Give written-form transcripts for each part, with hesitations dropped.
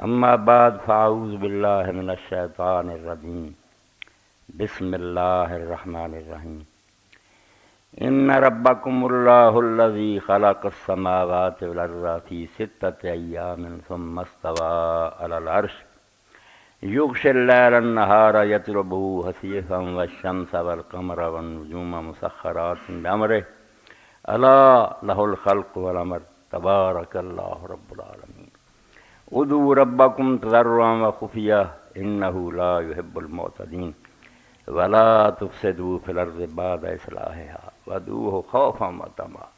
اما بعد فاعوذ باللہ من الشیطان الرجیم بسم اللہ الرحمن الرحیم ان ربکم اللہ الذی خلق السماوات والارض فی ستۃ ایام ثم استوى علی العرش یغشی اللیل النہار یطلبہ حثیثا والشمس والقمر والنجوم مسخرات بامرہ الا لہ الخلق والامر تبارک اللہ رب العالمین ادعوا ربکم تضرعا وخفیہ انہ لا یحب المعتدین ولا تفسدوا فی الارض بعد اصلاحها وادعوہ خوفا وطمعا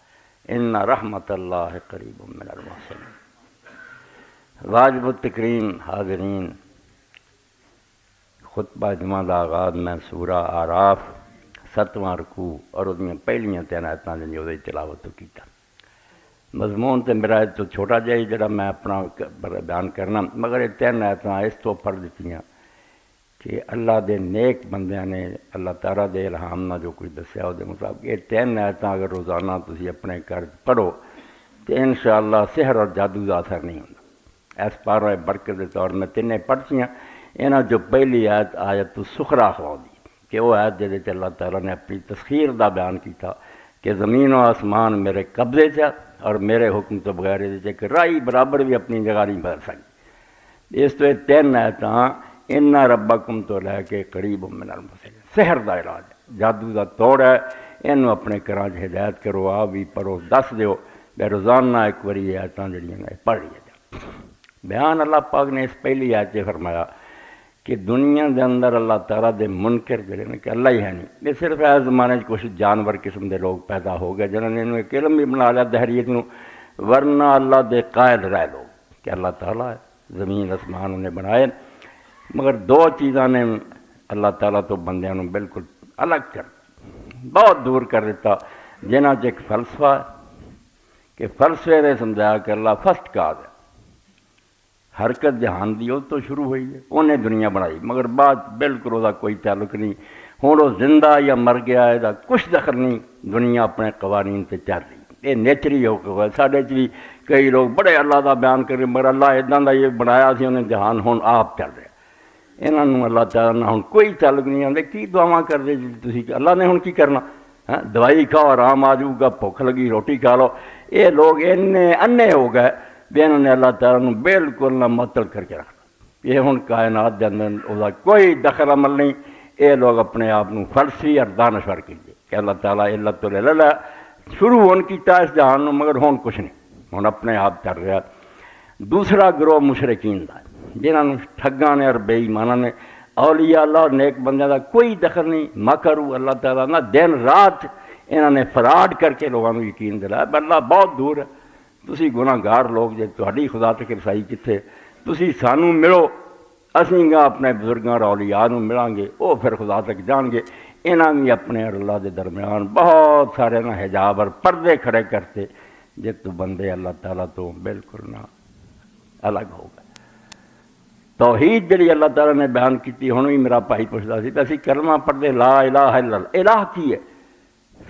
ان رحمت اللہ قریب من المحسنین۔ واجب التکریم حاضرین، خطبہ جمعہ دا آغاز میں سورہ آراف 7واں رکوع اور اس میں پہلیاں 3 آیتاں جنہیں وہ تلاوت کیتا۔ مضمون تو میرا تو چھوٹا جہی جڑا میں اپنا بیان کرنا، مگر یہ 3 آیتاں اس تو پڑھ دیتی ہیں کہ اللہ دے نیک بندیاں نے اللہ تعالیٰ دے الہام نہ جو کچھ دسیا وہ مطابق یہ 3 آیتاں اگر روزانہ تسی اپنے گھر پڑھو تو انشاءاللہ سحر اور جادو کا اثر نہیں ہوتا۔ اس پارہ برکت کے طور میں 3 پڑھتی ہیں۔ انہاں جو پہلی آیت تو سخرا خوا دی کہ وہ آیت جہاں اللہ تعالیٰ نے اپنی تسخیر دا بیان کیتا کہ زمین و آسمان میرے قبضے سے اور میرے حکم تو بغیر کہ رائی برابر بھی اپنی جگہ نہیں بدل سکتی۔ اس تو یہ 3 آیتاں ان ربکم تو لے کے قریب من المحسنین، سحر دا علاج ہے، جادو دا توڑ ہے، انہوں اپنے گھراں ہدایت کرو، آ بھی پڑھو، دس دیو بے روزانہ ایک وری آیتاں جڑیاں نے پڑھ لیا۔ بیان اللہ پاک نے اس پہلی آیت سے فرمایا کہ دنیا دے اندر اللہ تعالیٰ دے منکر جڑے نے کہ اللہ ہی ہے نہیں، یہ صرف اس زمانے کچھ جانور قسم دے لوگ پیدا ہو گئے جنہوں نے ایک علم بھی بنا لیا دہریت نو، ورنہ اللہ دے قائل رہ لوگ کہ اللہ تعالیٰ ہے، زمین آسمان انہیں بنائے، مگر 2 چیزاں نے اللہ تعالیٰ تو بندیاں نو بالکل الگ کر بہت دور کر دیتا، جنہاں ایک فلسفہ ہے کہ فلسفے نے سمجھایا کہ اللہ فرسٹ کاز ہے، حرکت جہان دی تو شروع ہوئی ہے، انہیں دنیا بنائی، مگر بعد بالکل وہ کوئی تعلق نہیں، ہوں وہ زندہ یا مر گیا ہے دا کچھ دخل نہیں، دنیا اپنے قوانین سے چل رہی، یہ نیچری ہو کے ساڈے بھی کئی لوگ بڑے اللہ دا بیان کریں مگر اللہ اداں دا یہ بنایا سی انہیں جہان ہوں آپ چل رہا، انہوں اللہ تعالیٰ نہ ہوں کوئی تعلق نہیں آتے، کی دعاواں کر دے جی تھی اللہ نے ہوں کی کرنا، دوائی کھاؤ آرام آ جاؤ گا، بھوک لگی روٹی کھا لو، یہ لوگ انے ہو گئے بھی انہوں نے اللہ تعالیٰ نے بالکل نہ معطل کر کے رکھنا، یہ ہوں کائنات کے اندر وہ کوئی دخل عمل نہیں، یہ لوگ اپنے آپ کو فلسفی اور دانشور کیجیے کہ اللہ تعالیٰ علت اللہ شروع ہون کیتا اس جہان نو، مگر ہون کچھ نہیں، ہوں اپنے آپ چل رہا۔ دوسرا گروہ مشرکین دا جنہوں نے ٹھگاں نے اور بے ایماناں نے اولیاء اللہ اور نیک بندیاں دا کوئی دخل نہیں، مکروا اللہ تعالیٰ نہ دن رات انہوں نے فراڈ کر کے لوگوں کو یقین دلایا اللہ بہت دور ہے، تسی گناہ گار لوگ جے تہاڈی خدا تک رسائی کتھے، تسی سانو ملو، اسیں گا اپنے بزرگاں اور اولیاء نو ملان گے، وہ پھر خدا تک جان گے۔ انہاں بھی اپنے اور اللہ دے درمیان بہت سارے نہ حجاب اور پردے کھڑے کرتے جے تو بندے اللہ تعالیٰ تو بالکل نہ الگ ہو گئے۔ توحید جڑی اللہ تعالیٰ نے بیان کی، ہن بھی میرا بھائی پوچھتا سی اسی کلمہ پڑھتے لا الہ الا اللہ، الہ کی ہے؟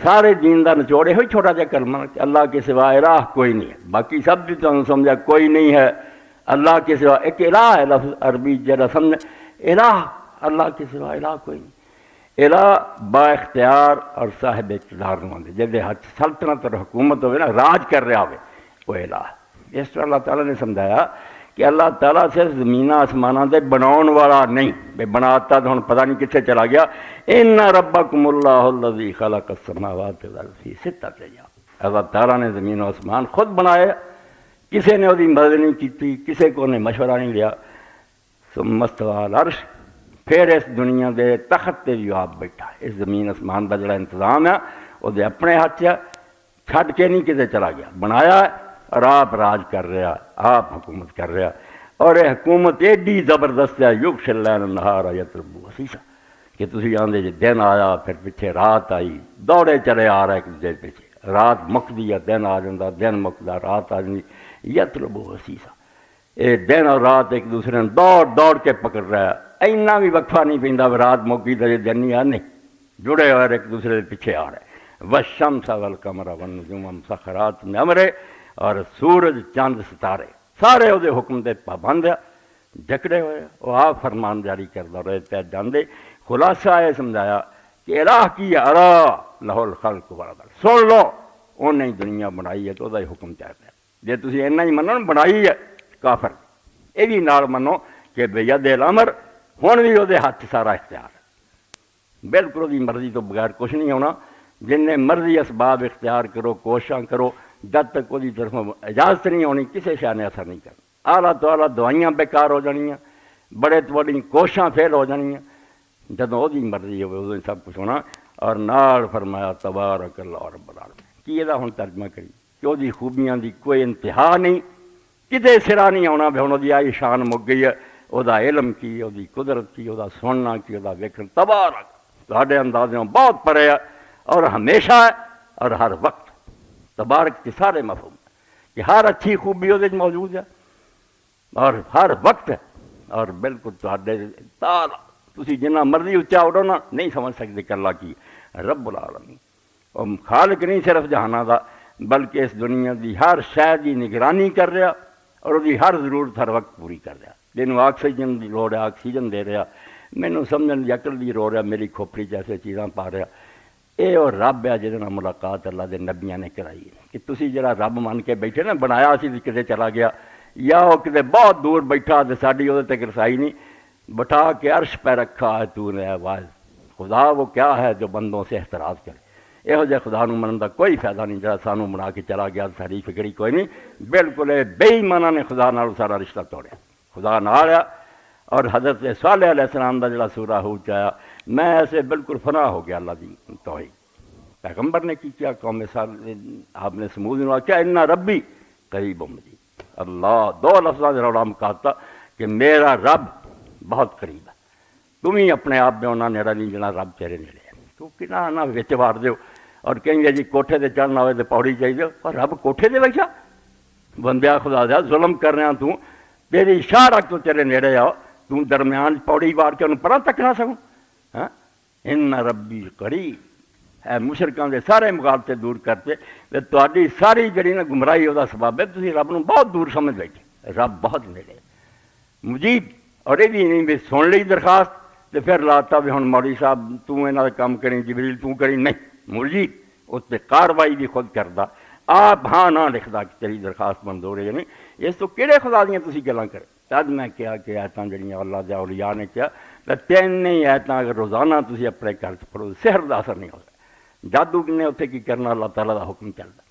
سارے دین دا نچوڑے ہوئی چھوٹا جا کلمہ کہ اللہ کے سوا الہ کوئی نہیں ہے، باقی سب بھی تمہیں سمجھا کوئی نہیں ہے، اللہ کے سوا ایک الہ ہے، لفظ عربی جڑا سمجھ الہ، اللہ کے سوا الہ کوئی نہیں۔ الہ با اختیار اور صاحب اقتدار نماندے جدے ہاتھ سلطنت اور حکومت ہوئے نا، راج کر رہا ہوئے، وہ الہ ہے۔ اس طرح اللہ تعالیٰ نے سمجھایا کہ اللہ تعالیٰ صرف زمینہ آسمانہ دے بناؤن والا نہیں، بے بناتا تو ہن پتہ نہیں کتنے چلا گیا۔ ان ربکم اللہ الذی خلق السماوات والارض فی ستۃ ایام، اللہ تعالیٰ نے زمین و آسمان خود بنائے، کسی نے وہی مدد نہیں کی، کسی کو نے مشورہ نہیں لیا۔ ثم استوی علی العرش، پھر اس دنیا دے تخت تے بھی آپ بیٹھا، اس زمین آسمان کا جڑا انتظام ہے وہ دے اپنے ہاتھ ہے، چھڈ کے نہیں کتے چلا گیا، بنایا ہے اور آپ راج کر رہا، آپ حکومت کر رہا، اور یہ حکومت ایڈی زبردست ہے، یغشی اللیل النہار یطلبہ حثیثا، کہ تسی آندے جی دن آیا پھر پیچھے رات آئی، دوڑے چلے آ رہا ایک دوسرے پیچھے، رات مکدی ہے دن آ جاتا، دن مکدا رات آ جاتی، یطلبہ حثیثا، یہ دن اور رات ایک دوسرے نے دوڑ دوڑ کے پکڑ رہا ہے، اینا بھی وقفہ نہیں پیندا رات موکی تے دن نہیں آنے، جڑے ہوئے ایک دوسرے پیچھے آ رہے۔ والشمس والقمر والنجوم مسخرات بامرہ، اور سورج چاند ستارے سارے وہ حکم دے پابند ہے، جکڑے ہوئے وہ آپ فرمان جاری کرتا رہے پہ جاندے خلاصہ یہ سمجھایا کہ الہ کی ارا لہو الخلق والامر سن لو انہیں ہی دنیا بنائی ہے تو وہ حکم چاہتا ہے جے تسی اینا ہی منو بنائی ہے کافر یہ بھی نال منو کہ بید الامر ہن بھی وہ ہاتھ سارا اختیار ہے بالکل وہی مرضی تو بغیر کچھ نہیں ہونا جن مرضی اسباب اختیار کرو کوششاں کرو جب تک وہی طرفوں اجازت نہیں ہونی کسی شے نے اثر نہیں کرنا اعلیٰ تو اعلیٰ دوائیاں بیکار ہو جانیاں بڑے تو بڑی کوششاں فیل ہو جانیاں جدوں وہی مرضی ہوئے ادو سب کچھ ہونا اور نال فرمایا تبارک اللہ رب العالمین کی یہ ہن ترجمہ کری کہ وہ خوبیاں دی کوئی انتہا نہیں کتے سرا نہیں آنا بھی ہن وہ آئی شان مک گئی ہے وہ علم کی وہ قدرت کی وہ سننا کی وہ ویکھن تبارک تہاڈے اندازوں بہت پرے ہے اور ہمیشہ ہے اور ہر وقت تبارک کے سارے مفہوم کہ ہر اچھی خوبی وہ موجود ہے اور ہر وقت ہے اور بالکل تہاڈے تالا تسی جنہ مرضی اچا اڑو نا نہیں سمجھ سکتے کہ اللہ کی رب العالمین اور خالق نہیں صرف جہانہ دا بلکہ اس دنیا دی ہر شے دی نگرانی کر رہا اور وہ ہر ضرورت ہر وقت پوری کر رہا جنہوں آکسیجن دی لوڑ ہے آکسیجن دے رہا مینوں سمجھن دی عقل دی لوڑ ہے میری کھوپڑی جیسے چیزاں پا رہا یہ اور رب ہے جہاں ملاقات اللہ دے نبیاں نے کرائی ہے کہ تسی جڑا رب من کے بیٹھے نا بنایا اسی کتے چلا گیا یا وہ کتے بہت دور بیٹھا تو ساری وہ تک رسائی نہیں بٹھا کے عرش پہ رکھا ہے تو نے آواز خدا وہ کیا ہے جو بندوں سے احتراز کرے یہو جہ خدا نو منن دا کوئی فائدہ نہیں جڑا سانو بنا کے چلا گیا ساری فکری کوئی نہیں بالکل بے ایماناں نے خدا نال سارا رشتہ توڑیا خدا نال آیا اور حضرت صالح علیہ السلام دا جڑا سورہ ہود آیا میں ایسے بالکل فنا ہو گیا اللہ دی توحید پیغمبر نے کی کیا قوم آپ نے سمود نے کیا ان ربی قریب مجید اللہ دو لفظوں سے روڑا مکاتا کہ میرا رب بہت قریب ہے تم ہی اپنے آپ میں انہاں نیڑا نہیں جنا رب تیرے نیڑے ہے تو کنا نہ وچ وار دیو اور کہیں گے جی کوٹھے تے چڑھنا ہوئے تے پوڑی چاہیے اور رب کوٹھے تے بیٹھا بندیا خدا دیا ظلم کر رہا تو تیری شاہ رکھ تو تیرے نیڑے آؤ تو درمیان پوڑی وار کے انہوں پرا تک نہ سکوں ہاں ان ربی قریب ہے مشرکاں دے سارے مغالطے دور کرتے تے تہاڈی ساری جڑی نا گمراہی وہ سبب ہے تسی رب نو بہت دور سمجھ بیٹھے رب بہت نیڑے مجیب اور یہ بھی نہیں بھی سن لی درخواست تو پھر لاتا بھی ہوں مولوی صاحب تو انہاں دا کام کریں جبریل تو کریں نہیں مجیب اس پہ کاروائی بھی خود کردا آپ ہاں نہ لکھدا کہ تیری درخواست منظور ہے نہیں اس تو کہڑے خدا دیاں تسی گلاں کرے تد میں کیا کہ ایتاں جڑیاں اللہ دے اولیاء نے کیا تین نہیں ایتاں اگر روزانہ تسی اپنے گھر پڑھو سحر دا اثر نہیں ہوتا جادو نے اتنے کی کرنا اللہ تعالیٰ دا حکم چلتا